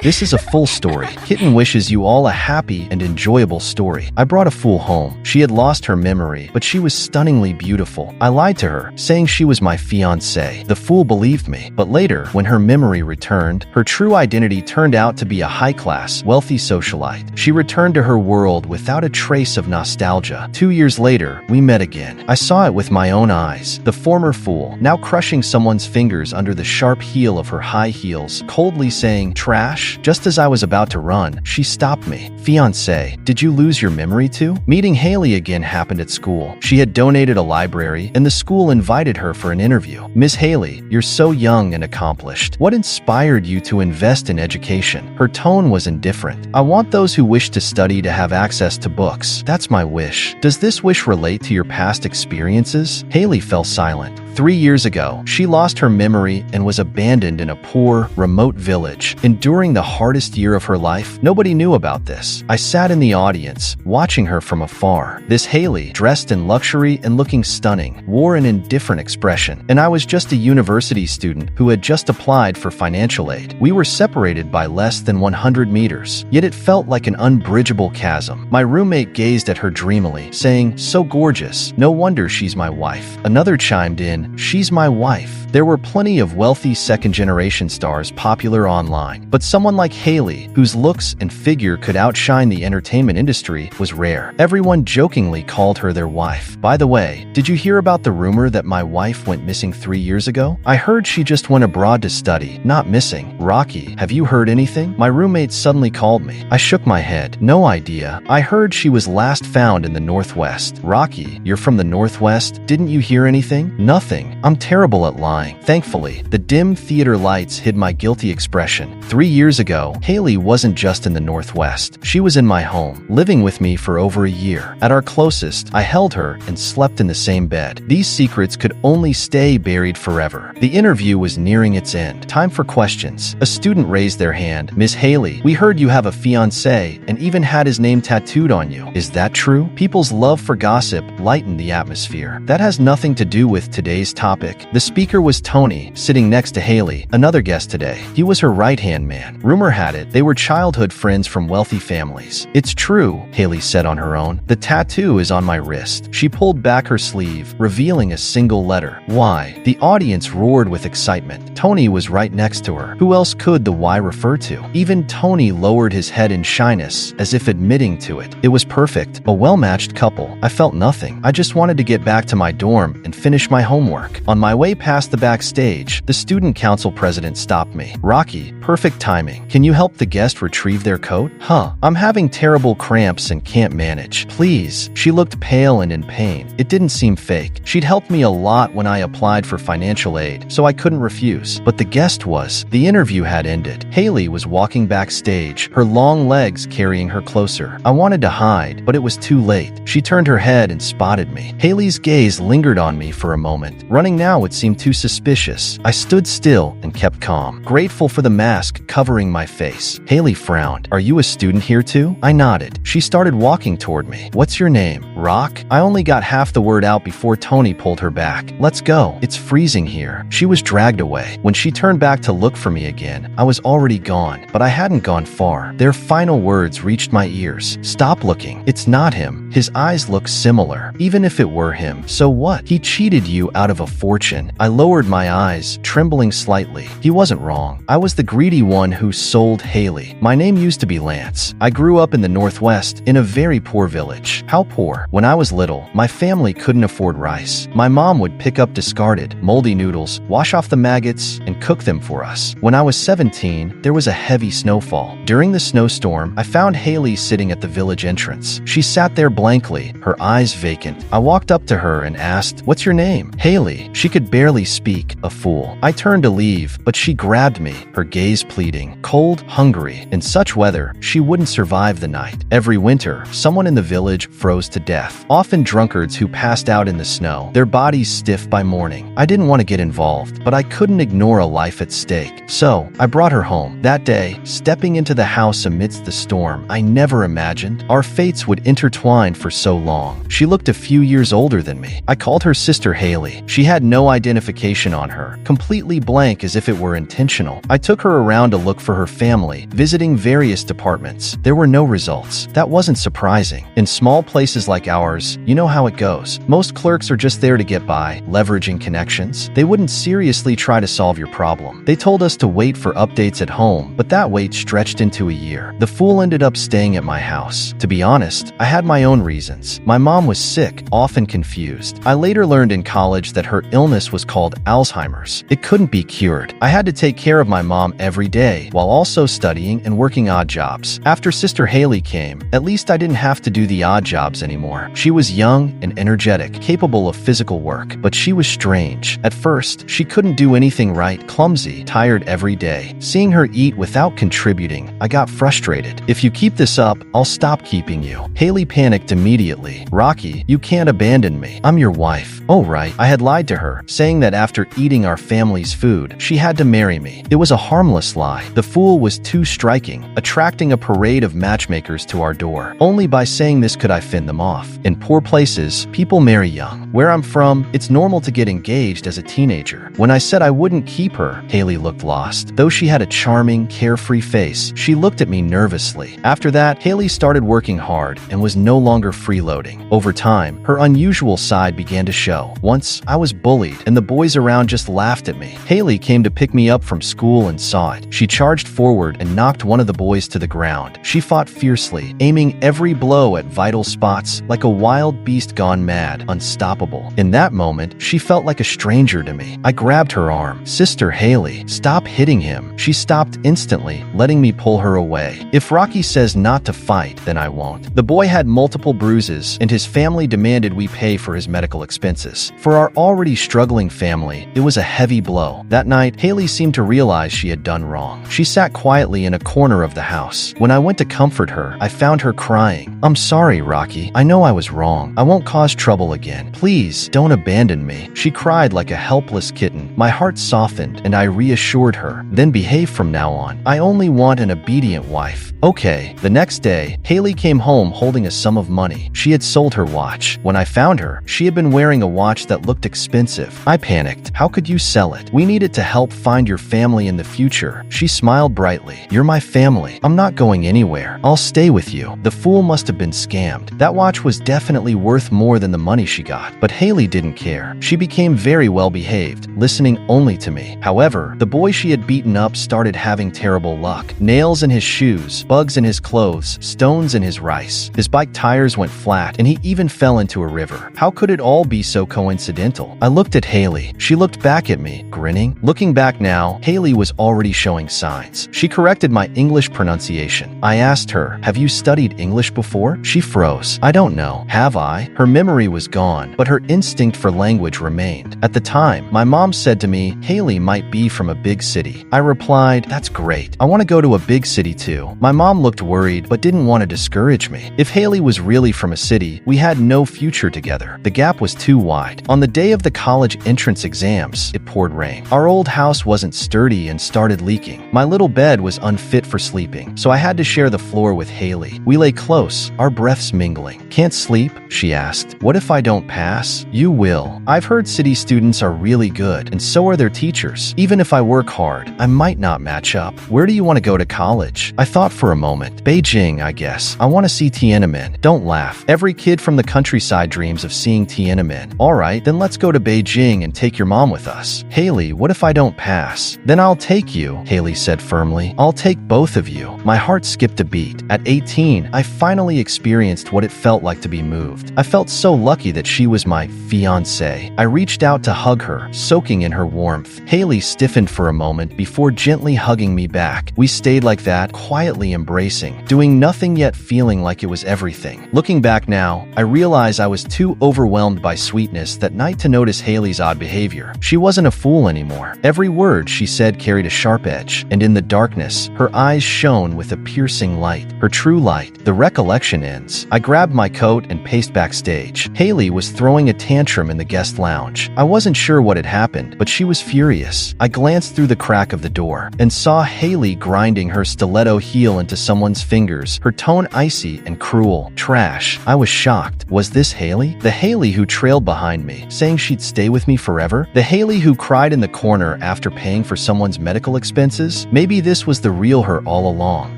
This is a full story. Kitten wishes you all a happy and enjoyable story. I brought a fool home. She had lost her memory, but she was stunningly beautiful. I lied to her, saying she was my fiancée. The fool believed me, but later, when her memory returned, her true identity turned out to be a high-class, wealthy socialite. She returned to her world without a trace of nostalgia. 2 years later, we met again. I saw it with my own eyes. The former fool, now crushing someone's fingers under the sharp heel of her high heels, coldly saying, "Trash." Just as I was about to run, she stopped me. "Fiancé, did you lose your memory too?" Meeting Haley again happened at school. She had donated a library, and the school invited her for an interview. "Miss Haley, you're so young and accomplished. What inspired you to invest in education?" Her tone was indifferent. "I want those who wish to study to have access to books. That's my wish. Does this wish relate to your past experiences?" Haley fell silent. 3 years ago, she lost her memory and was abandoned in a poor, remote village, enduring the hardest year of her life. Nobody knew about this. I sat in the audience, watching her from afar. This Haley, dressed in luxury and looking stunning, wore an indifferent expression, and I was just a university student who had just applied for financial aid. We were separated by less than 100 meters, yet it felt like an unbridgeable chasm. My roommate gazed at her dreamily, saying, "So gorgeous. No wonder she's my wife." Another chimed in, "She's my wife." There were plenty of wealthy second-generation stars popular online, but someone like Haley, whose looks and figure could outshine the entertainment industry, was rare. Everyone jokingly called her their wife. "By the way, did you hear about the rumor that my wife went missing 3 years ago? I heard she just went abroad to study, not missing." "Rocky, have you heard anything?" My roommate suddenly called me. I shook my head. "No idea. I heard she was last found in the Northwest." "Rocky, you're from the Northwest? Didn't you hear anything?" "Nothing. I'm terrible at lying." Thankfully, the dim theater lights hid my guilty expression. 3 years ago, Haley wasn't just in the Northwest. She was in my home, living with me for over a year. At our closest, I held her and slept in the same bed. These secrets could only stay buried forever. The interview was nearing its end. Time for questions. A student raised their hand. "Miss Haley, we heard you have a fiancé and even had his name tattooed on you. Is that true?" People's love for gossip lightened the atmosphere. "That has nothing to do with today's topic." The speaker was Tony, sitting next to Haley, another guest today. He was her right-hand man. Rumor had it they were childhood friends from wealthy families. "It's true," Haley said on her own. "The tattoo is on my wrist." She pulled back her sleeve, revealing a single letter. "Y." The audience roared with excitement. Tony was right next to her. Who else could the Y refer to? Even Tony lowered his head in shyness, as if admitting to it. It was perfect, a well-matched couple. I felt nothing. I just wanted to get back to my dorm and finish my homework. On my way past the backstage, the student council president stopped me. "Rocky, perfect timing. Can you help the guest retrieve their coat?" "Huh. I'm having terrible cramps and can't manage. Please." She looked pale and in pain. It didn't seem fake. She'd helped me a lot when I applied for financial aid, so I couldn't refuse. But the guest was. The interview had ended. Haley was walking backstage, her long legs carrying her closer. I wanted to hide, but it was too late. She turned her head and spotted me. Haley's gaze lingered on me for a moment. Running now would seem too suspicious. I stood still and kept calm, grateful for the mask covering my face. Haley frowned. "Are you a student here too?" I nodded. She started walking toward me. "What's your name?" "Rock." I only got half the word out before Tony pulled her back. "Let's go. It's freezing here." She was dragged away. When she turned back to look for me again, I was already gone, but I hadn't gone far. Their final words reached my ears. "Stop looking. It's not him. His eyes look similar. Even if it were him, so what? He cheated you out of a fortune." I lowered my eyes, trembling slightly. He wasn't wrong. I was the greedy one who sold Haley. My name used to be Lance. I grew up in the Northwest, in a very poor village. How poor? When I was little, my family couldn't afford rice. My mom would pick up discarded, moldy noodles, wash off the maggots, and cook them for us. When I was 17, there was a heavy snowfall. During the snowstorm, I found Haley sitting at the village entrance. She sat there blankly, her eyes vacant. I walked up to her and asked, "What's your name?" "Haley." She could barely speak. A fool. I turned to leave, but she grabbed me, her gaze pleading. Cold, hungry. In such weather, she wouldn't survive the night. Every winter, someone in the village froze to death. Often drunkards who passed out in the snow, their bodies stiff by morning. I didn't want to get involved, but I couldn't ignore a life at stake. So, I brought her home. That day, stepping into the house amidst the storm, I never imagined our fates would intertwine for so long. She looked a few years older than me. I called her Sister Haley. She had no identification information on her, completely blank as if it were intentional. I took her around to look for her family, visiting various departments. There were no results. That wasn't surprising. In small places like ours, you know how it goes. Most clerks are just there to get by, leveraging connections. They wouldn't seriously try to solve your problem. They told us to wait for updates at home, but that wait stretched into a year. The fool ended up staying at my house. To be honest, I had my own reasons. My mom was sick, often confused. I later learned in college that her illness was called Alzheimer's. It couldn't be cured. I had to take care of my mom every day, while also studying and working odd jobs. After Sister Haley came, at least I didn't have to do the odd jobs anymore. She was young and energetic, capable of physical work, but she was strange. At first, she couldn't do anything right, clumsy, tired every day. Seeing her eat without contributing, I got frustrated. If you keep this up, I'll stop keeping you. Haley panicked immediately. Rocky, you can't abandon me. I'm your wife. Oh, right. I had lied to her, saying that after eating our family's food, she had to marry me. It was a harmless lie. The fool was too striking, attracting a parade of matchmakers to our door. Only by saying this could I fend them off. In poor places, people marry young. Where I'm from, it's normal to get engaged as a teenager. When I said I wouldn't keep her, Haley looked lost. Though she had a charming, carefree face, she looked at me nervously. After that, Haley started working hard and was no longer freeloading. Over time, her unusual side began to show. Once, I was bullied, and the boys around just laughed at me. Haley came to pick me up from school and saw it. She charged forward and knocked one of the boys to the ground. She fought fiercely, aiming every blow at vital spots like a wild beast gone mad, unstoppable. In that moment, she felt like a stranger to me. I grabbed her arm. Sister Haley, stop hitting him. She stopped instantly, letting me pull her away. If Rocky says not to fight, then I won't. The boy had multiple bruises, and his family demanded we pay for his medical expenses. For our already struggling family, it was a heavy blow. That night, Haley seemed to realize she had done wrong. She sat quietly in a corner of the house. When I went to comfort her, I found her crying. I'm sorry, Rocky. I know I was wrong. I won't cause trouble again. Please, don't abandon me. She cried like a helpless kitten. My heart softened, and I reassured her. Then behave from now on. I only want an obedient wife. Okay. The next day, Haley came home holding a sum of money. She had sold her watch. When I found her, she had been wearing a watch that looked expensive. I panicked. How could you sell it? We need it to help find your family in the future. She smiled brightly. You're my family. I'm not going anywhere. I'll stay with you. The fool must have been scammed. That watch was definitely worth more than the money she got. But Haley didn't care. She became very well behaved, listening only to me. However, the boy she had beaten up started having terrible luck. Nails in his shoes, bugs in his clothes, stones in his rice. His bike tires went flat, and he even fell into a river. How could it all be so coincidental? I looked at Haley. She looked back at me, grinning. Looking back now, Haley was already showing signs. She corrected my English pronunciation. I asked her, have you studied English before? She froze. I don't know. Have I? Her memory was gone, but her instinct for language remained. At the time, my mom said to me, Haley might be from a big city. I replied, that's great. I want to go to a big city too. My mom looked worried, but didn't want to discourage me. If Haley was really from a city, we had no future together. The gap was too wide. On the day of the college entrance exams, it poured rain. Our old house wasn't sturdy and started leaking. My little bed was unfit for sleeping, so I had to share the floor with Haley. We lay close, our breaths mingling. Can't sleep? She asked. What if I don't pass? You will. I've heard city students are really good, and so are their teachers. Even if I work hard, I might not match up. Where do you want to go to college? I thought for a moment. Beijing, I guess. I want to see Tiananmen. Don't laugh. Every kid from the countryside dreams of seeing Tiananmen. All right, then let's go to Beijing and take your mom with us. Haley, what if I don't pass? Then I'll take you, Haley said firmly. I'll take both of you. My heart skipped a beat. At 18, I finally experienced what it felt like to be moved. I felt so lucky that she was my fiancée. I reached out to hug her, soaking in her warmth. Haley stiffened for a moment before gently hugging me back. We stayed like that, quietly embracing, doing nothing yet feeling like it was everything. Looking back now, I realize I was too overwhelmed by sweetness that night to notice Haley's odd behavior. She wasn't a fool anymore. Every word she said carried a sharp edge, and in the darkness, her eyes shone with a piercing light. Her true light. The recollection ends. I grabbed my coat and paced backstage. Haley was throwing throwing a tantrum in the guest lounge. I wasn't sure what had happened, but she was furious. I glanced through the crack of the door and saw Haley grinding her stiletto heel into someone's fingers, her tone icy and cruel. Trash. I was shocked. Was this Haley? The Haley who trailed behind me, saying she'd stay with me forever? The Haley who cried in the corner after paying for someone's medical expenses? Maybe this was the real her all along.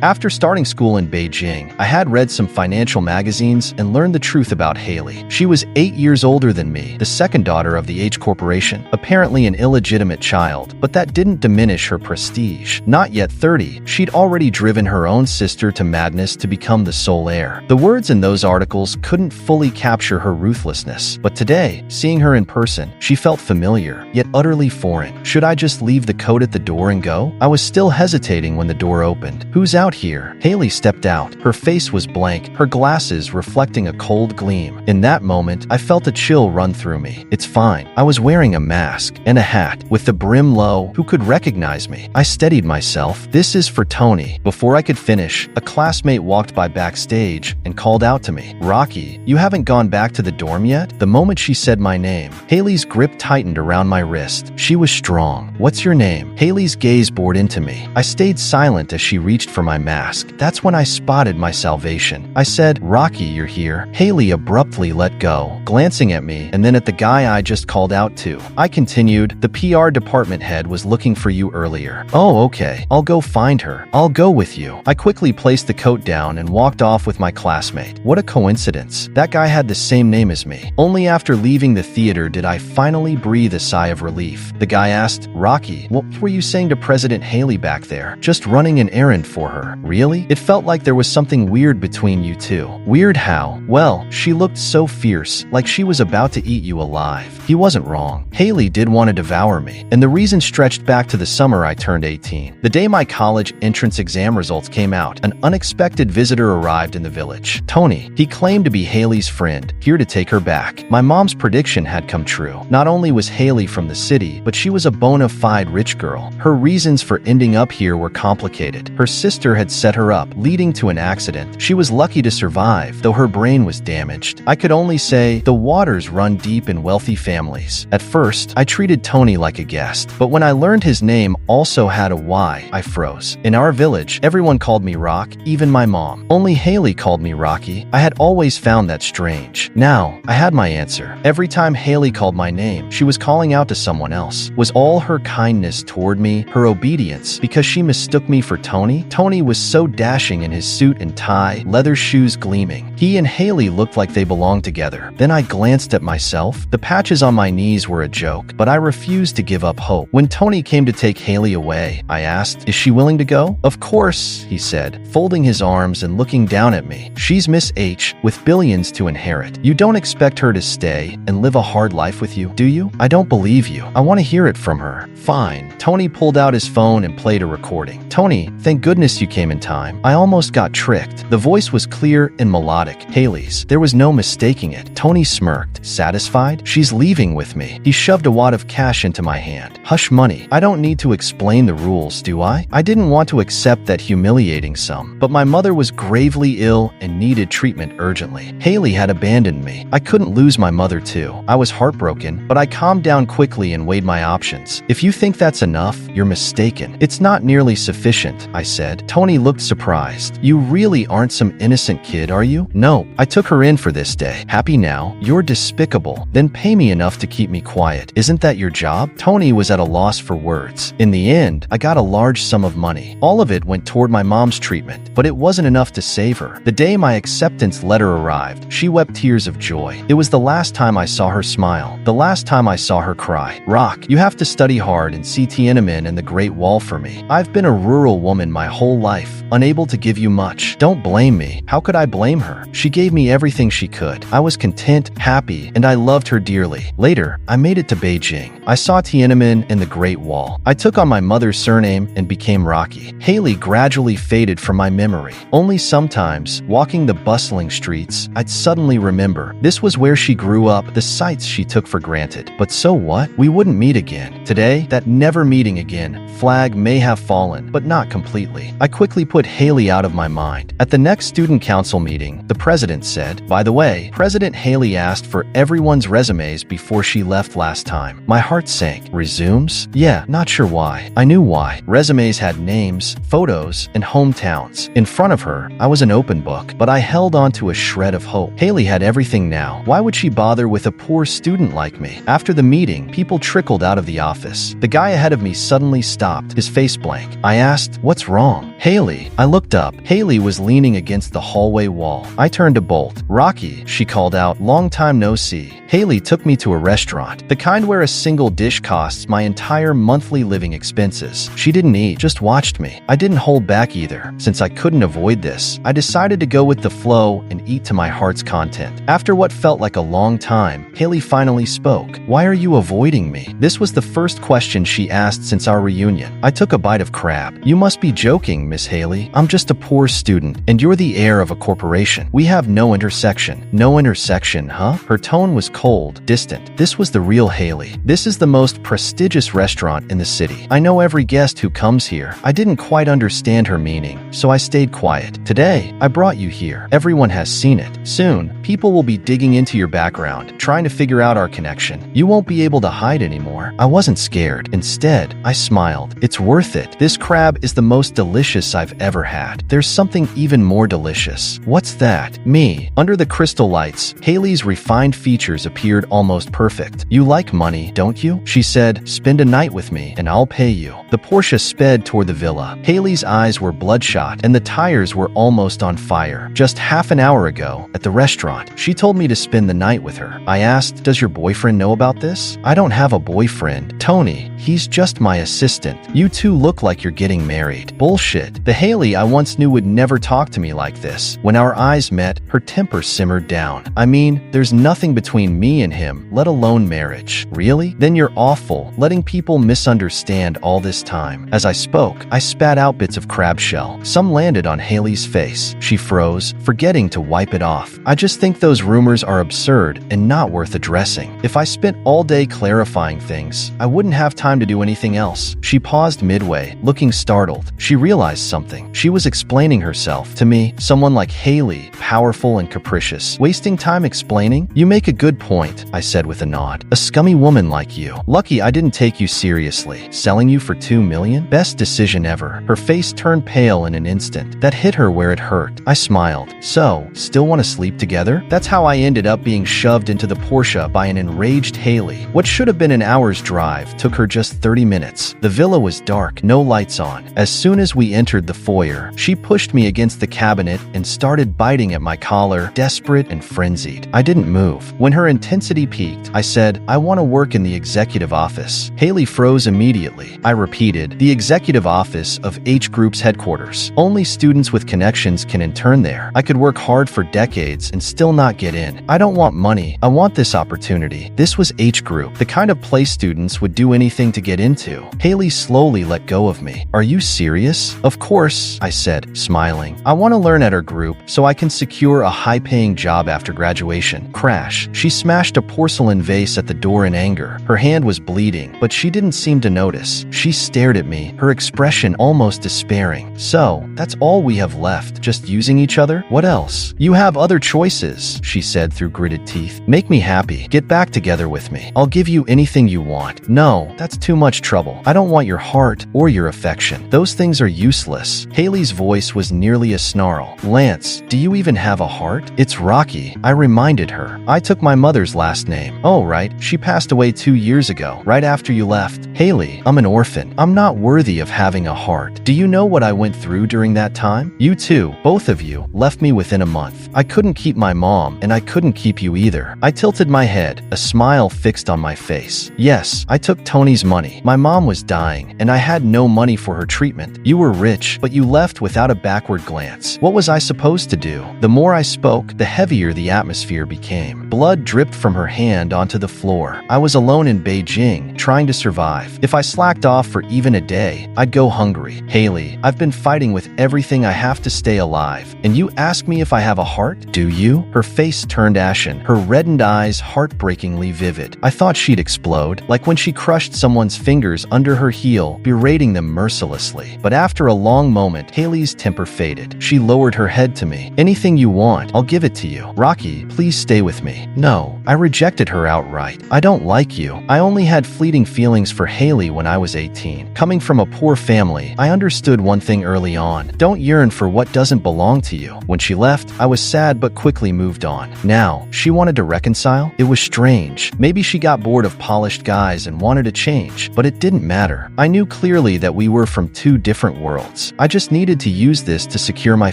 After starting school in Beijing, I had read some financial magazines and learned the truth about Haley. She was 8 years older than me, the second daughter of the H Corporation, apparently an illegitimate child, but that didn't diminish her prestige. Not yet 30, she'd already driven her own sister to madness to become the sole heir. The words in those articles couldn't fully capture her ruthlessness, but today, seeing her in person, she felt familiar, yet utterly foreign. Should I just leave the coat at the door and go? I was still hesitating when the door opened. "Who's out here?" Haley stepped out. Her face was blank, her glasses reflecting a cold gleam. In that moment, I felt a chill run through me. It's fine. I was wearing a mask and a hat with the brim low. Who could recognize me? I steadied myself. "This is for Tony." Before I could finish, a classmate walked by backstage and called out to me, "Rocky, you haven't gone back to the dorm yet?" The moment she said my name, Haley's grip tightened around my wrist. She was strong. "What's your name?" Haley's gaze bored into me. I stayed silent as she reached for my mask. That's when I spotted my salvation. I said, "Rocky, you're here." Haley abruptly let go, glancing at me and then at the guy I just called out to. I continued, "The PR department head was looking for you earlier." "Oh, okay. I'll go find her. I'll go with you." I quickly placed the coat down and walked off with my classmate. What a coincidence. That guy had the same name as me. Only after leaving the theater did I finally breathe a sigh of relief. The guy asked, "Rocky, what were you saying to President Haley back there?" "Just running an errand for her." "Really?" It felt like there was something weird between you two. "Weird how?" "Well, she looked so fierce, like she was about to eat you alive." He wasn't wrong. Haley did want to devour me, and the reason stretched back to the summer I turned 18. The day my college entrance exam results came out, an unexpected visitor arrived in the village. Tony. He claimed to be Haley's friend, here to take her back. My mom's prediction had come true. Not only was Haley from the city, but she was a bona fide rich girl. Her reasons for ending up here were complicated. Her sister had set her up, leading to an accident. She was lucky to survive, though her brain was damaged. I could only say, the waters run deep in wealthy families. At first, I treated Tony like a guest, but when I learned his name also had a Y, I froze. In our village, everyone called me Rock, even my mom. Only Haley called me Rocky. I had always found that strange. Now, I had my answer. Every time Haley called my name, she was calling out to someone else. Was all her kindness toward me, her obedience, because she mistook me for Tony? Tony was so dashing in his suit and tie, leather shoes gleaming. He and Haley looked like they belonged together. Then I glanced at myself. The patches on my knees were a joke, but I refused to give up hope. When Tony came to take Haley away, I asked, "Is she willing to go?" "Of course," he said, folding his arms and looking down at me. "She's Miss H, with billions to inherit. You don't expect her to stay and live a hard life with you, do you?" "I don't believe you. I want to hear it from her." "Fine." Tony pulled out his phone and played a recording. "Tony, thank goodness you came in time. I almost got tricked." The voice was clear and melodic. Haley's. There was no mistaking it. Tony smirked. "Satisfied? She's leaving with me." He shoved a wad of cash into my hand. "Hush money. I don't need to explain the rules, do I?" I didn't want to accept that humiliating sum, but my mother was gravely ill and needed treatment urgently. Haley had abandoned me. I couldn't lose my mother too. I was heartbroken, but I calmed down quickly and weighed my options. "If you think that's enough, you're mistaken. It's not nearly sufficient," I said. Tony looked surprised. "You really aren't some innocent kid, are you?" "No, I took her in for this day." "Happy now? You're despicable. Then pay me enough to keep me quiet. Isn't that your job?" Tony was at a loss for words. In the end, I got a large sum of money. All of it went toward my mom's treatment, but it wasn't enough to save her. The day my acceptance letter arrived, she wept tears of joy. It was the last time I saw her smile, the last time I saw her cry. "Rock, you have to study hard and see Tiananmen and the Great Wall for me. I've been a rural woman my whole life, unable to give you much. Don't blame me." How could I blame her? She gave me everything she could. I was content, happy, and I loved her dearly. Later, I made it to Beijing. I saw Tiananmen and the Great Wall. I took on my mother's surname and became Rocky. Haley gradually faded from my memory. Only sometimes, walking the bustling streets, I'd suddenly remember. This was where she grew up, the sights she took for granted. But so what? We wouldn't meet again. Today, that never meeting again flag may have fallen, but not completely. I quickly put Haley out of my mind. At the next student council meeting, the president said, "By the way, President Haley asked for everyone's resumes before she left last time. My heart sank. Resumes? Yeah, not sure why. I knew why. Resumes had names, photos, and hometowns. In front of her, I was an open book, but I held on to a shred of hope. Haley had everything now. Why would she bother with a poor student like me? After the meeting, people trickled out of the office. The guy ahead of me suddenly stopped, his face blank. I asked, "What's wrong?" "Haley." I looked up. Haley was leaning against the hallway wall. I turned to Bolt. "Rocky," she called out, "long time no see." Haley took me to a restaurant, the kind where a single dish costs my entire monthly living expenses. She didn't eat, just watched me. I didn't hold back either. Since I couldn't avoid this, I decided to go with the flow and eat to my heart's content. After what felt like a long time, Haley finally spoke. "Why are you avoiding me?" This was the first question she asked since our reunion. I took a bite of crab. "You must be joking, Miss Haley. I'm just a poor student, and you're the heir of a corporation. We have no intersection." "No intersection, huh?" Her tone was cold, distant. This was the real Haley. "This is the most prestigious restaurant in the city. I know every guest who comes here." I didn't quite understand her meaning, so I stayed quiet. "Today, I brought you here. Everyone has seen it. Soon, people will be digging into your background, trying to figure out our connection. You won't be able to hide anymore." I wasn't scared. Instead, I smiled. "It's worth it. This crab is the most delicious I've ever had. There's something even more delicious." "What's that?" "Me." Under the crystal lights, Haley's refined features appeared almost perfect. "You like money, don't you?" she said. "Spend a night with me, and I'll pay you." The Porsche sped toward the villa. Haley's eyes were bloodshot, and the tires were almost on fire. Just half an hour ago, at the restaurant, she told me to spend the night with her. I asked, "Does your boyfriend know about this?" "I don't have a boyfriend. Tony, he's just my assistant." "You two look like you're getting married." "Bullshit." The Haley I once knew would never talk to me like this. When our eyes met, her temper simmered down. "I mean, there's nothing between me and him, let alone marriage." "Really? Then you're awful, letting people misunderstand all this time." As I spoke, I spat out bits of crab shell. Some landed on Haley's face. She froze, forgetting to wipe it off. "I just think those rumors are absurd and not worth addressing. If I spent all day clarifying things, I wouldn't have time to do anything else." She paused midway, looking startled. She realized something. She was explaining herself to me, someone like Haley, powerful and capricious. "Wasting time explaining? You make a good point," I said with a nod. "A scummy woman like you. Lucky I didn't take you seriously. Selling you for $2 million? Best decision ever." Her face turned pale in an instant. That hit her where it hurt. I smiled. "So, still want to sleep together?" That's how I ended up being shoved into the Porsche by an enraged Haley. What should have been an hour's drive took her just 30 minutes. The villa was dark, no lights on. As soon as we entered the foyer, she pushed me against the cabinet and started biting at my collar, desperate and frenzied. I didn't move. When her intensity peaked, I said, "I want to work in the executive office." Haley froze immediately. I repeated, "The executive office of H Group's headquarters. Only students with connections can intern there. I could work hard for decades and still not get in. I don't want money. I want this opportunity." This was H Group, the kind of place students would do anything to get into. Haley slowly let go of me. "Are you serious?" "Of course," I said, smiling. "I want to learn at her group so I can secure a high-paying job after graduation." Crash. She smashed a porcelain vase at the door in anger. Her hand was bleeding, but she didn't seem to notice. She stared at me, her expression almost despairing. "So, that's all we have left, just using each other? What else?" "You have other choices," she said through gritted teeth. "Make me happy. Get back together with me. I'll give you anything you want." "No, that's too much trouble. I don't want your heart or your affection. Those things are useless." Haley's voice was nearly a snarl. "Lance, do you even have a heart?" "It's Rocky," I reminded her. "I took my mother's last name." "Oh, right. She passed away 2 years ago, right after you left." "Haley, I'm an orphan. I'm not worthy of having a heart. Do you know what I went through during that time? You too, both of you, left me within a month. I couldn't keep my mom, and I couldn't keep you either." I tilted my head, a smile fixed on my face. "Yes, I took Tony's money. My mom was dying, and I had no money for her treatment. You were rich, but you left without a backward glance. What was I supposed to do?" The more I spoke, the heavier the atmosphere became. Blood dripped from her hand onto the floor. I was alone in Beijing, trying to survive. If I slacked off for even a day, I'd go hungry. "Haley, I've been fighting with everything I have to stay alive, and you ask me if I have a heart? Do you?" Her face turned ashen, her reddened eyes heartbreakingly vivid. I thought she'd explode, like when she crushed someone's fingers under her heel, berating them mercilessly. But after a long moment, Haley's temper faded. She lowered her head to me. "Anything you want, I'll give it to you. Rocky, please stay with with me. No, I rejected her outright. I don't like you. I only had fleeting feelings for Haley when I was 18. Coming from a poor family, I understood one thing early on. Don't yearn for what doesn't belong to you. When she left, I was sad but quickly moved on. Now, she wanted to reconcile? It was strange. Maybe she got bored of polished guys and wanted to change, but it didn't matter. I knew clearly that we were from two different worlds. I just needed to use this to secure my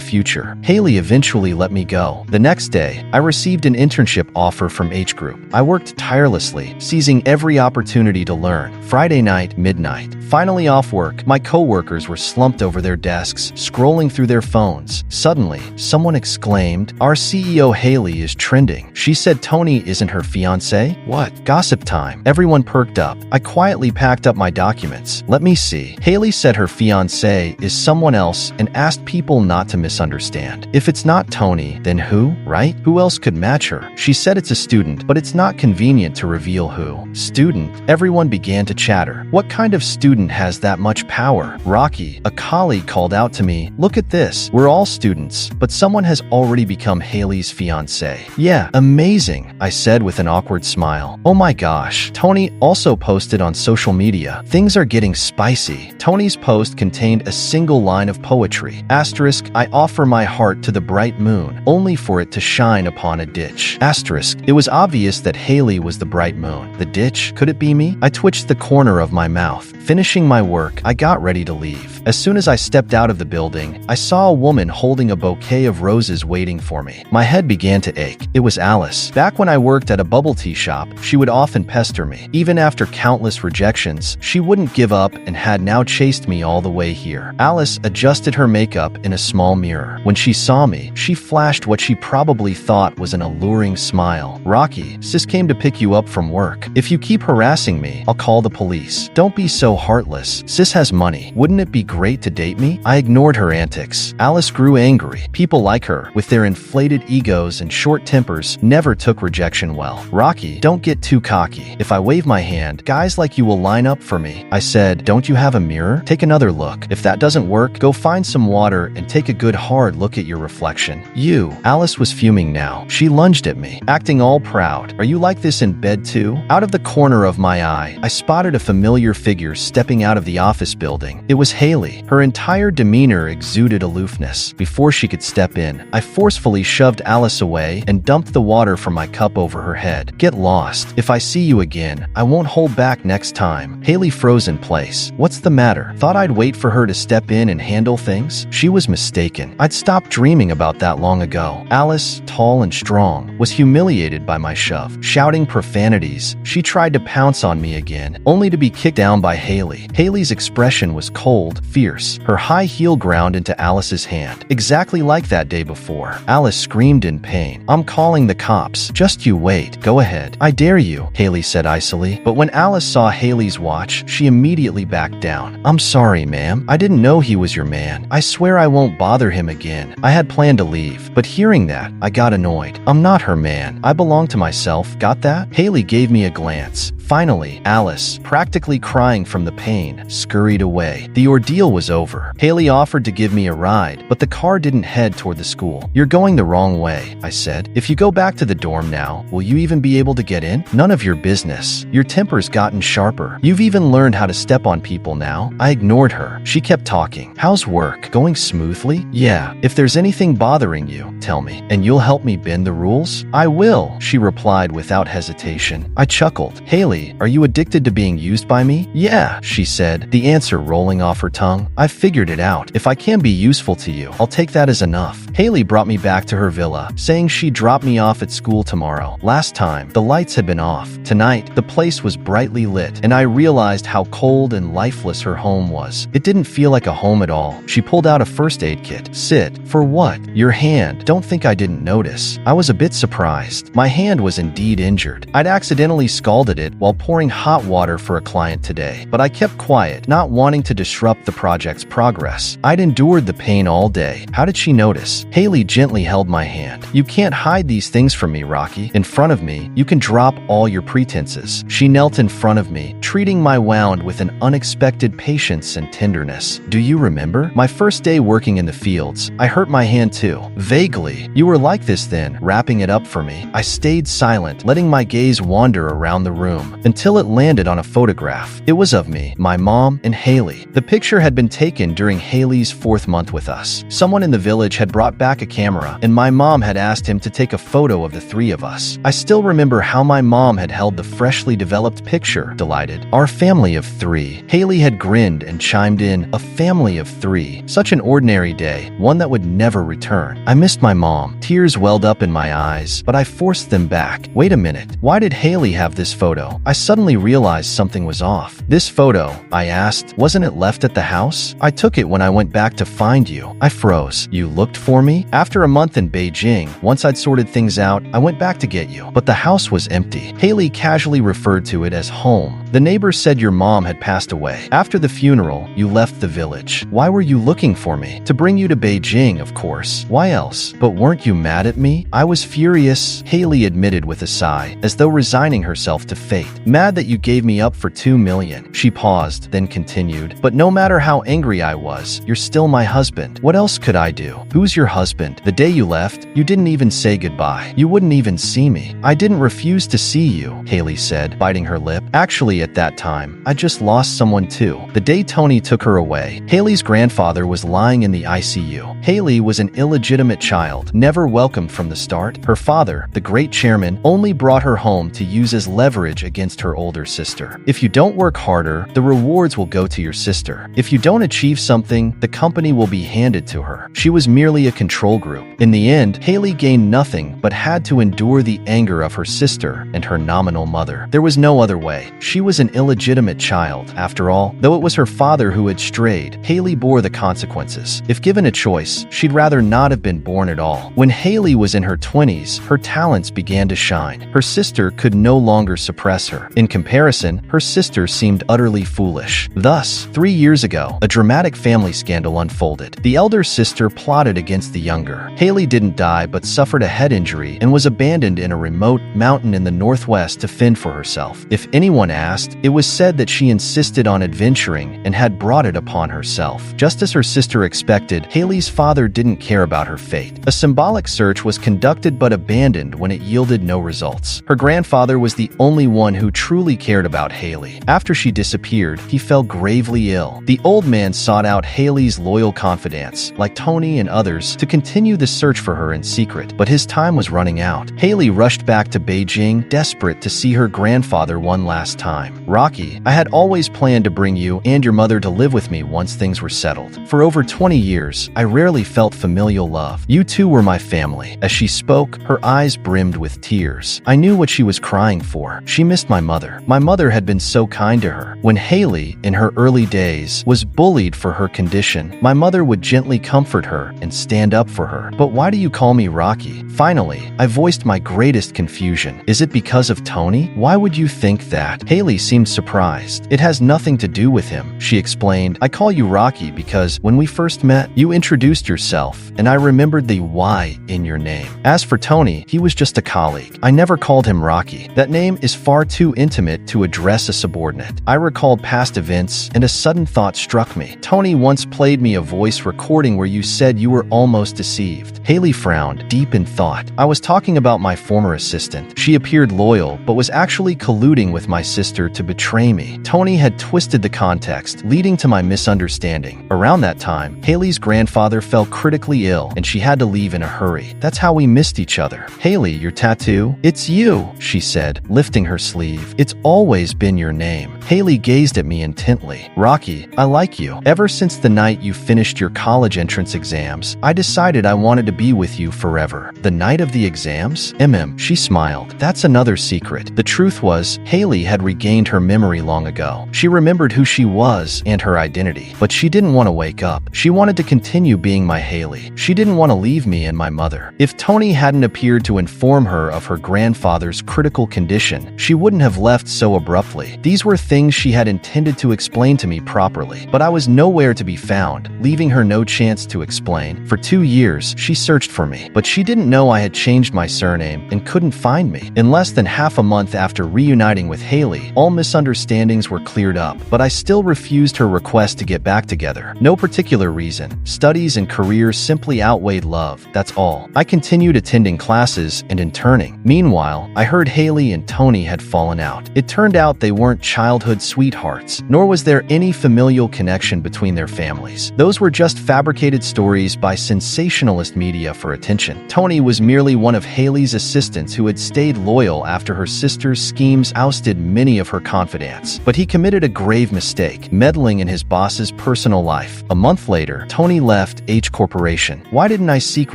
future. Haley eventually let me go. The next day, I received an internship offer from H Group. I worked tirelessly, seizing every opportunity to learn. Friday night, midnight. Finally off work, my coworkers were slumped over their desks, scrolling through their phones. Suddenly, someone exclaimed, "Our CEO Haley is trending. She said Tony isn't her fiancé." What? Gossip time. Everyone perked up. I quietly packed up my documents. Let me see. Haley said her fiancé is someone else and asked people not to misunderstand. If it's not Tony, then who, right? Who else could match her? She said it's a student, but it's not convenient to reveal who. Student? Everyone began to chatter. What kind of student has that much power? Rocky, a colleague, called out to me, "Look at this. We're all students, but someone has already become Haley's fiancé." "Yeah, amazing," I said with an awkward smile. "Oh my gosh." Tony also posted on social media. Things are getting spicy. Tony's post contained a single line of poetry. Asterisk, "I offer my heart to the bright moon, only for it to shine upon a ditch." Asterisk, it was obvious that Haley was the bright moon. The ditch? Could it be me? I twitched the corner of my mouth. Finishing my work, I got ready to leave. As soon as I stepped out of the building, I saw a woman holding a bouquet of roses waiting for me. My head began to ache. It was Alice. Back when I worked at a bubble tea shop, she would often pester me. Even after countless rejections, she wouldn't give up and had now chased me all the way here. Alice adjusted her makeup in a small mirror. When she saw me, she flashed what she probably thought was an alluring smile. "Rocky, sis came to pick you up from work. If you keep harassing me, I'll call the police. Don't be so heartless. Sis has money. Wouldn't it be great to date me?" I ignored her antics. Alice grew angry. People like her, with their inflated egos and short tempers, never took rejection well. "Rocky, don't get too cocky. If I wave my hand, guys like you will line up for me." I said, "Don't you have a mirror? Take another look. If that doesn't work, go find some water and take a good hard look at your reflection." "You." Alice was fuming now. She lunged at me, acting all proud. "Are you like this in bed too?" Out of the corner of my eye, I spotted a familiar figure stepping out of the office building. It was Haley. Her entire demeanor exuded aloofness. Before she could step in, I forcefully shoved Alice away and dumped the water from my cup over her head. "Get lost. If I see you again, I won't hold back next time." Haley froze in place. What's the matter? Thought I'd wait for her to step in and handle things? She was mistaken. I'd stopped dreaming about that long ago. Alice, tall and strong, was humiliated by my shove. Shouting profanities, she tried to pounce on me again, only to be kicked down by Haley. Haley's expression was cold, fierce. Her high heel ground into Alice's hand, exactly like that day before. Alice screamed in pain. "I'm calling the cops." "Just you wait. Go ahead. I dare you," Haley said icily. But when Alice saw Haley's watch, she immediately backed down. "I'm sorry, ma'am. I didn't know he was your man. I swear I won't bother him again." I had planned to leave, but hearing that, I got annoyed. "I'm not her man. I belong to myself. Got that?" Haley gave me a glance. Finally, Alice, practically crying from the pain, scurried away. The ordeal was over. Haley offered to give me a ride, but the car didn't head toward the school. "You're going the wrong way," I said. "If you go back to the dorm now, will you even be able to get in?" "None of your business. Your temper's gotten sharper. You've even learned how to step on people now." I ignored her. She kept talking. "How's work? Going smoothly?" "Yeah. If there's anything bothering you, tell me, and you'll help me bend the rules." "I will," she replied without hesitation. I chuckled. "Haley, are you addicted to being used by me?" "Yeah," she said, the answer rolling off her tongue. "I've figured it out. If I can be useful to you, I'll take that as enough." Haley brought me back to her villa, saying she'd drop me off at school tomorrow. Last time, the lights had been off. Tonight, the place was brightly lit, and I realized how cold and lifeless her home was. It didn't feel like a home at all. She pulled out a first aid kit. "Sit. For what?" "Your hand. Don't think I didn't notice." I was a bit surprised. My hand was indeed injured. I'd accidentally scalded it while pouring hot water for a client today, but but I kept quiet, not wanting to disrupt the project's progress. I'd endured the pain all day. How did she notice? Haley gently held my hand. You can't hide these things from me, Rocky. In front of me, you can drop all your pretenses. She knelt in front of me, treating my wound with an unexpected patience and tenderness. Do you remember? My first day working in the fields, I hurt my hand too. Vaguely. You were like this then, wrapping it up for me. I stayed silent, letting my gaze wander around the room, until it landed on a photograph. It was of me, my mom, and Haley. The picture had been taken during Haley's 4th month with us. Someone in the village had brought back a camera, and my mom had asked him to take a photo of the 3 of us. I still remember how my mom had held the freshly developed picture, delighted. Our family of 3. Haley had grinned and chimed in, a family of 3. Such an ordinary day, one that would never return. I missed my mom. Tears welled up in my eyes, but I forced them back. Wait a minute. Why did Haley have this photo? I suddenly realized something was off. This photo, I asked, wasn't it left at the house? I took it when I went back to find you. I froze. You looked for me? After a month in Beijing, once I'd sorted things out, I went back to get you. But the house was empty. Haley casually referred to it as home. The neighbors said your mom had passed away. After the funeral, you left the village. Why were you looking for me? To bring you to Beijing, of course. Why else? But weren't you mad at me? I was furious, Haley admitted with a sigh, as though resigning herself to fate. Mad that you gave me up for $2 million. She paused, then continued. But no matter how angry I was, you're still my husband. What else could I do? Who's your husband? The day you left, you didn't even say goodbye. You wouldn't even see me. I didn't refuse to see you, Haley said, biting her lip. Actually, at that time, I just lost someone too. The day Tony took her away, Haley's grandfather was lying in the ICU. Haley was an illegitimate child, never welcomed from the start. Her father, the great chairman, only brought her home to use as leverage against her older sister. If you don't work harder, the rewards will go to your sister. If you don't achieve something, the company will be handed to her. She was merely a control group. In the end, Haley gained nothing but had to endure the anger of her sister and her nominal mother. There was no other way. She was an illegitimate child. After all, though it was her father who had strayed, Haley bore the consequences. If given a choice, she'd rather not have been born at all. When Haley was in her 20s, her talents began to shine. Her sister could no longer suppress her. In comparison, her sister seemed utterly foolish. Thus, 3 years ago, a dramatic family scandal unfolded. The elder sister plotted against the younger. Haley didn't die but suffered a head injury and was abandoned in a remote mountain in the northwest to fend for herself. If anyone asked, it was said that she insisted on adventuring and had brought it upon herself. Just as her sister expected, Haley's father didn't care about her fate. A symbolic search was conducted but abandoned when it yielded no results. Her grandfather was the only one who truly cared about Haley. After she disappeared, he fell gravely ill. The old man sought out Haley's loyal confidants, like Tony and others, to continue the search for her in secret, but his time was running out. Haley rushed back to Beijing, desperate to see her grandfather one last time. Rocky, I had always planned to bring you and your mother to live with me once things were settled. For over 20 years, I rarely felt familial love. You two were my family. As she spoke, her eyes brimmed with tears. I knew what she was crying for. She missed my mother. My mother had been so kind to her. When Haley, in her early days, was bullied for her condition, my mother would gently comfort her and stand up for her. But why do you call me Rocky? Finally, I voiced my greatest confusion. Is it because of Tony? Why would you think that? Haley seemed surprised. It has nothing to do with him, she explained. I call you Rocky because when we first met, you introduced yourself, and I remembered the Y in your name. As for Tony, he was just a colleague. I never called him Rocky. That name is far too intimate to address a subordinate. I recalled past events, and a sudden thought struck me. Tony once played me a voice recording where you said you were almost deceived. Haley frowned, deep in thought. I was talking about my former assistant. She appeared loyal, but was actually colluding with my sister to betray me. Tony had twisted the context, leading to my misunderstanding. Around that time, Haley's grandfather fell critically ill, and she had to leave in a hurry. That's how we missed each other. Haley, your tattoo? It's you, she said, lifting her sleeve. It's always been your name. Haley gazed at me intently. Rocky, I like you. Ever since the night you finished your college entrance exams, I decided I wanted to be with you forever. The night of the exams? She smiled. That's another secret. The truth was, Haley had regained regained her memory long ago. She remembered who she was and her identity. But she didn't want to wake up. She wanted to continue being my Haley. She didn't want to leave me and my mother. If Tony hadn't appeared to inform her of her grandfather's critical condition, she wouldn't have left so abruptly. These were things she had intended to explain to me properly, but I was nowhere to be found, leaving her no chance to explain. For 2 years, she searched for me, but she didn't know I had changed my surname and couldn't find me. In less than half a month after reuniting with Haley, all misunderstandings were cleared up, but I still refused her request to get back together. No particular reason. Studies and career simply outweighed love, that's all. I continued attending classes and interning. Meanwhile, I heard Haley and Tony had fallen out. It turned out they weren't childhood sweethearts, nor was there any familial connection between their families. Those were just fabricated stories by sensationalist media for attention. Tony was merely one of Haley's assistants who had stayed loyal after her sister's schemes ousted many of her confidants. But he committed a grave mistake, meddling in his boss's personal life. A month later, Tony left H Corporation. Why didn't I seek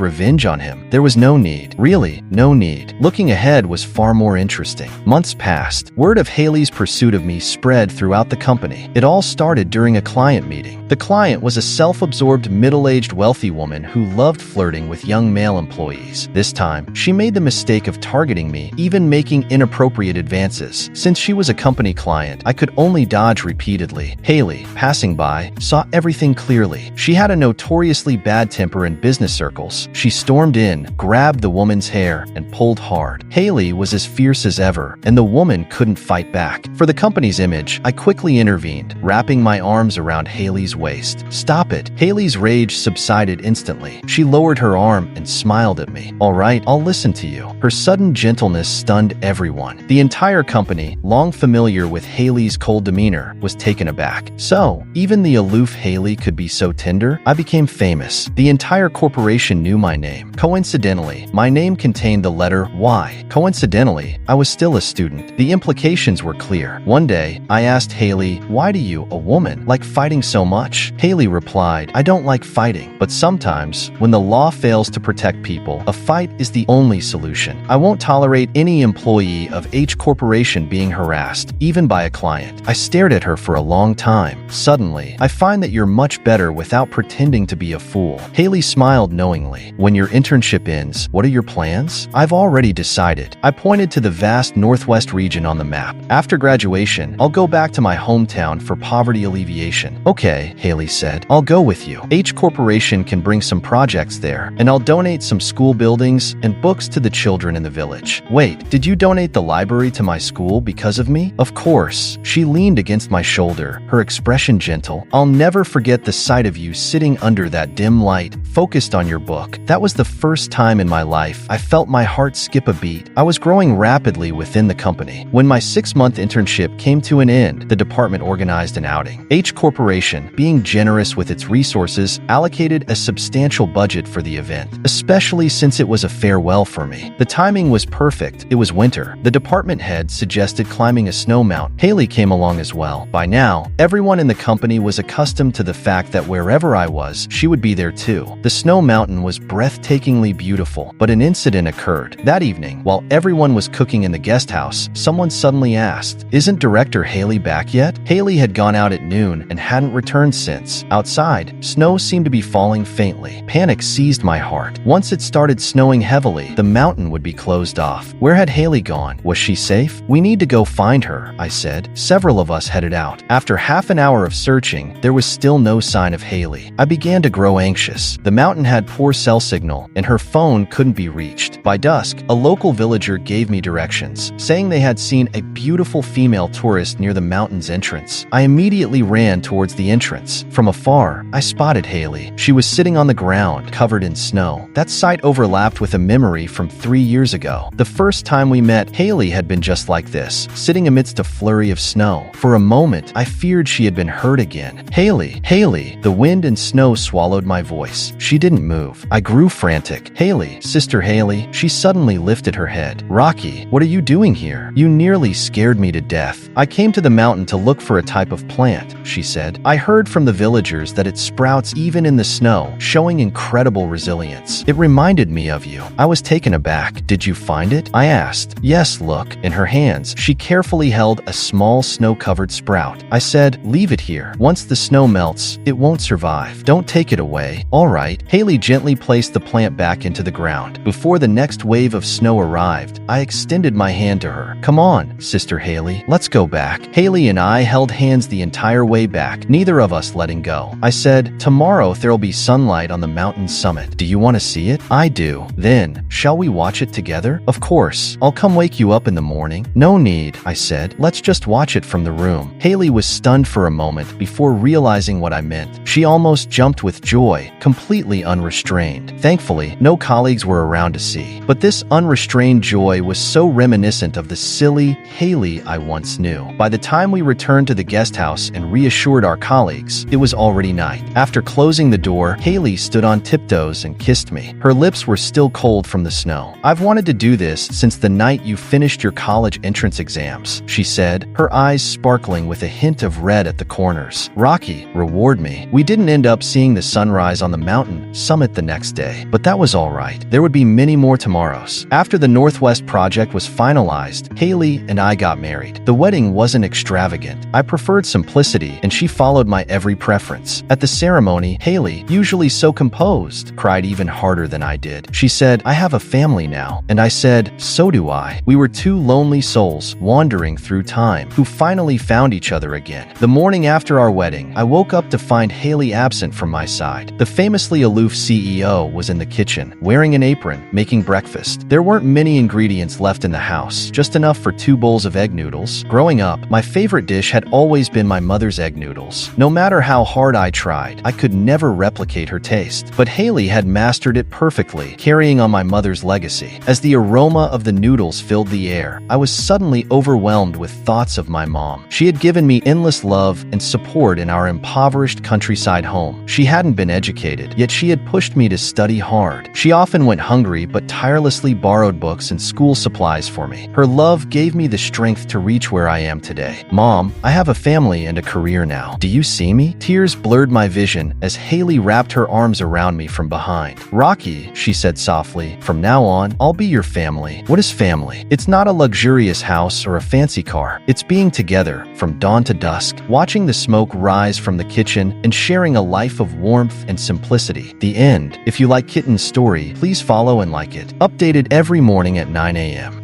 revenge on him? There was no need. Really, no need. Looking ahead was far more interesting. Months passed. Word of Haley's pursuit of me spread throughout the company. It all started during a client meeting. The client was a self-absorbed, middle-aged, wealthy woman who loved flirting with young male employees. This time, she made the mistake of targeting me, even making inappropriate advances. Since she was a company client, I could only dodge repeatedly. Haley, passing by, saw everything clearly. She had a notoriously bad temper in business circles. She stormed in, grabbed the woman's hair, and pulled hard. Haley was as fierce as ever, and the woman couldn't fight back. For the company's image, I quickly intervened, wrapping my arms around Haley's waist. "Stop it." Haley's rage subsided instantly. She lowered her arm and smiled at me. "All right, I'll listen to you." Her sudden gentleness stunned everyone. The entire company, long familiar with Haley's cold demeanor, was taken aback. So, even the aloof Haley could be so tender? I became famous. The entire corporation knew my name. Coincidentally, my name contained the letter Y. Coincidentally, I was still a student. The implications were clear. One day, I asked Haley, "Why do you, a woman, like fighting so much?" Haley replied, "I don't like fighting, but sometimes, when the law fails to protect people, a fight is the only solution. I won't tolerate any employee of H Corporation being harassed, even by a client." I stared at her for a long time. Suddenly, "I find that you're much better without pretending to be a fool." Haley smiled knowingly. "When your internship ends, what are your plans?" "I've already decided." I pointed to the vast Northwest region on the map. "After graduation, I'll go back to my hometown for poverty alleviation." "Okay," Haley said. "I'll go with you. H Corporation can bring some projects there, and I'll donate some school buildings and books to the children in the village." "Wait, did you donate the library to my school because of me?" "Of course." She leaned against my shoulder, her expression gentle. "I'll never forget the sight of you sitting under that dim light, focused on your book. That was the first time in my life I felt my heart skip a beat." I was growing rapidly within the company. When my 6-month internship came to an end, the department organized an outing. H Corporation, being generous with its resources, allocated a substantial budget for the event, especially since it was a farewell for me. The timing was perfect. It was winter. The department head suggested climbing a snow mountain. Haley came along as well. By now, everyone in the company was accustomed to the fact that wherever I was, she would be there too. The snow mountain was breathtakingly beautiful, but an incident occurred. That evening, while everyone was cooking in the guest house, someone suddenly asked, "Isn't Director Haley back yet?" Haley had gone out at noon and hadn't returned since. Outside, snow seemed to be falling faintly. Panic seized my heart. Once it started snowing heavily, the mountain would be closed off. Where had Haley gone? Was she safe? "We need to go find her," I said. Several of us headed out. After half an hour of searching, there was still no sign of Haley. I began to grow anxious. The mountain had poor cell signal, and her phone couldn't be reached. By dusk, a local villager gave me directions, saying they had seen a beautiful female tourist near the mountain's entrance. I immediately ran towards the entrance. From afar, I spotted Haley. She was sitting on the ground, covered in snow. That sight overlapped with a memory from 3 years ago. The first time we met, Haley had been just like this, sitting amidst a flurry of snow. For a moment, I feared she had been hurt again. "Haley, Haley!" The wind and snow swallowed my voice. She didn't move. I grew frantic. "Haley, Sister Haley." She suddenly lifted her head. "Rocky, what are you doing here? You nearly scared me to death." "I came to the mountain to look for a type of plant," she said. "I heard from the villagers that it sprouts even in the snow, showing incredible resilience. It reminded me of you." I was taken aback. "Did you find it?" I asked. "Yes, look." In her hands, she carefully Haley held a small snow-covered sprout. I said, "Leave it here. Once the snow melts, it won't survive. Don't take it away." "All right." Haley gently placed the plant back into the ground. Before the next wave of snow arrived, I extended my hand to her. "Come on, Sister Haley. Let's go back." Haley and I held hands the entire way back, neither of us letting go. I said, "Tomorrow there'll be sunlight on the mountain summit. Do you want to see it?" "I do." "Then, shall we watch it together?" "Of course. I'll come wake you up in the morning." "No need," I said. "Let's just watch it from the room." Haley was stunned for a moment before realizing what I meant. She almost jumped with joy, completely unrestrained. Thankfully, no colleagues were around to see. But this unrestrained joy was so reminiscent of the silly Haley I once knew. By the time we returned to the guest house and reassured our colleagues, it was already night. After closing the door, Haley stood on tiptoes and kissed me. Her lips were still cold from the snow. "I've wanted to do this since the night you finished your college entrance exams," she said, her eyes sparkling with a hint of red at the corners. "Rocky, reward me." We didn't end up seeing the sunrise on the mountain summit the next day, but that was all right. There would be many more tomorrows. After the Northwest project was finalized, Haley and I got married. The wedding wasn't extravagant. I preferred simplicity, and she followed my every preference. At the ceremony, Haley, usually so composed, cried even harder than I did. She said, "I have a family now." And I said, "So do I." We were two lonely souls wandering through time who finally found each other again. The morning after our wedding, I woke up to find Haley absent from my side. The famously aloof CEO was in the kitchen, wearing an apron, making breakfast. There weren't many ingredients left in the house, just enough for 2 bowls of egg noodles. Growing up, my favorite dish had always been my mother's egg noodles. No matter how hard I tried, I could never replicate her taste. But Haley had mastered it perfectly, carrying on my mother's legacy. As the aroma of the noodles filled the air, I was suddenly overwhelmed with thoughts of my mom. She had given me endless love and support in our impoverished countryside home. She hadn't been educated, yet she had pushed me to study hard. She often went hungry but tirelessly borrowed books and school supplies for me. Her love gave me the strength to reach where I am today. "Mom, I have a family and a career now. Do you see me?" Tears blurred my vision as Haley wrapped her arms around me from behind. "Rocky," she said softly, "from now on, I'll be your family." What is family? It's not a luxurious house or a fancy car. It's being together from dawn to dusk, watching the smoke rise from the kitchen and sharing a life of warmth and simplicity. The end. If you like Kitten's story, please follow and like it. Updated every morning at 9 a.m.